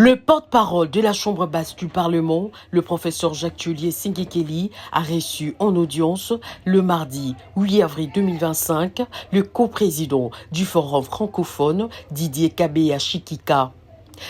Le porte-parole de la Chambre basse du Parlement, le professeur Jacques Tullier Sengekeli, a reçu en audience le mardi 8 avril 2025 le coprésident du Forum francophone Didier Kabea Chikika.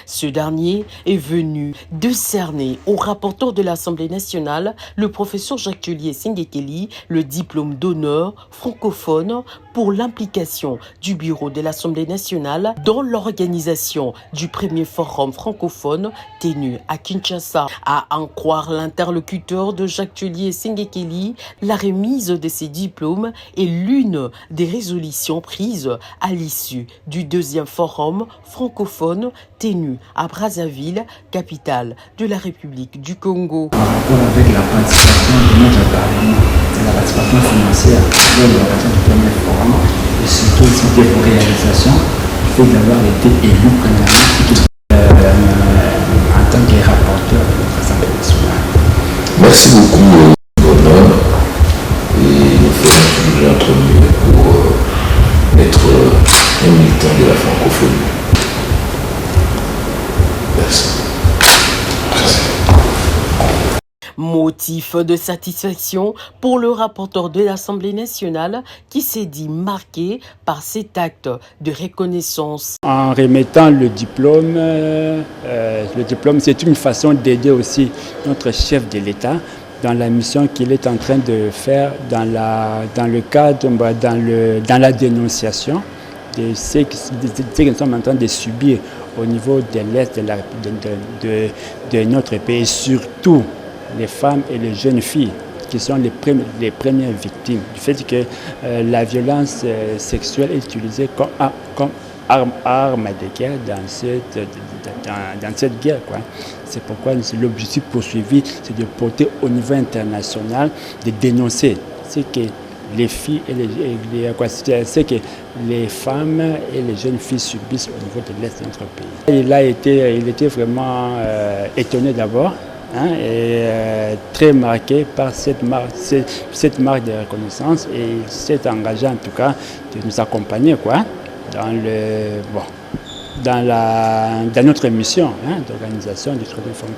Ce dernier est venu décerner au rapporteur de l'Assemblée nationale, le professeur Jacques Tullier Sengekeli, le diplôme d'honneur francophone pour l'implication du bureau de l'Assemblée nationale dans l'organisation du premier forum francophone tenu à Kinshasa. À en croire l'interlocuteur de Jacques Tullier Sengekeli, la remise de ces diplômes est l'une des résolutions prises à l'issue du deuxième forum francophone tenu à Brazzaville, capitale de la République du Congo. En rapport avec la participation de notre Parlement, c'est la participation financière dans l'organisation du premier forum et surtout aussi de vos réalisations, le fait d'avoir été élu premièrement en tant que rapporteur de l'Assemblée nationale. Merci beaucoup, bonheur, et nous ferons toujours notre mieux pour être un militant de la francophonie. Motif de satisfaction pour le rapporteur de l'Assemblée nationale qui s'est dit marqué par cet acte de reconnaissance. En remettant le diplôme c'est une façon d'aider aussi notre chef de l'État dans la mission qu'il est en train de faire dans la dénonciation de ce que nous sommes en train de subir au niveau de l'Est de notre pays, surtout les femmes et les jeunes filles qui sont les premières victimes du fait que la violence sexuelle est utilisée comme arme de guerre dans cette guerre. C'est pourquoi l'objectif poursuivi, c'est de porter au niveau international, de dénoncer ce que les filles et que les femmes et les jeunes filles subissent au niveau de l'Est de notre pays. Il était vraiment étonné d'abord et très marqué par cette marque de reconnaissance et il s'est engagé en tout cas de nous accompagner dans notre mission d'organisation du troisième forum.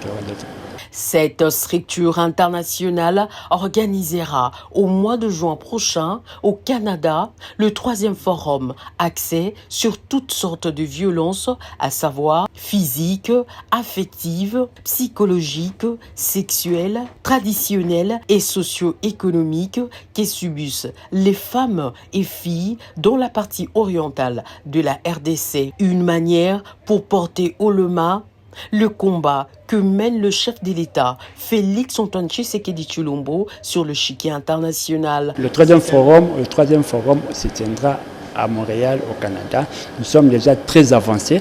Cette structure internationale organisera au mois de juin prochain au Canada le troisième forum axé sur toutes sortes de violences, à savoir physiques, affectives, psychologiques, sexuelles, traditionnelles et socio-économiques que subissent les femmes et filles dans la partie orientale de la RDC. Une manière pour porter haut le combat que mène le chef de l'État, Félix Antoine Tshisekedi Tshilombo, sur le chiquier international. Le troisième forum se tiendra à Montréal, au Canada. Nous sommes déjà très avancés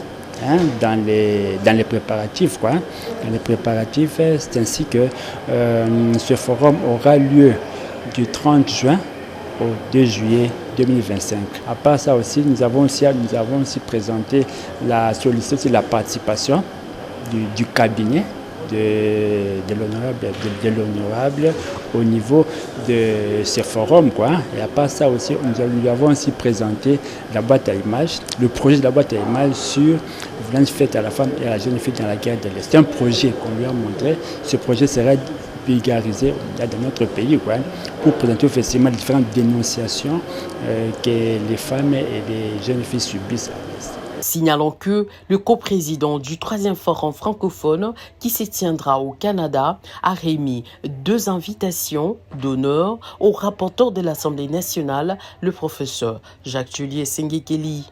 dans les préparatifs. Dans les préparatifs, c'est ainsi que ce forum aura lieu du 30 juin au 2 juillet 2025. À part ça aussi, nous avons aussi sollicité la participation du cabinet de l'honorable au niveau de ce forum. Et à part ça aussi, nous avons aussi présenté la boîte à images, le projet de la boîte à images sur violence faite à la femme et à la jeune fille dans la guerre de l'Est. C'est un projet qu'on lui a montré. Ce projet sera vulgarisé dans notre pays pour présenter effectivement les différentes dénonciations que les femmes et les jeunes filles subissent à l'Est. Signalant que le coprésident du troisième forum francophone qui se tiendra au Canada a remis 2 invitations d'honneur au rapporteur de l'Assemblée nationale, le professeur Jacques Tullier Sengekeli.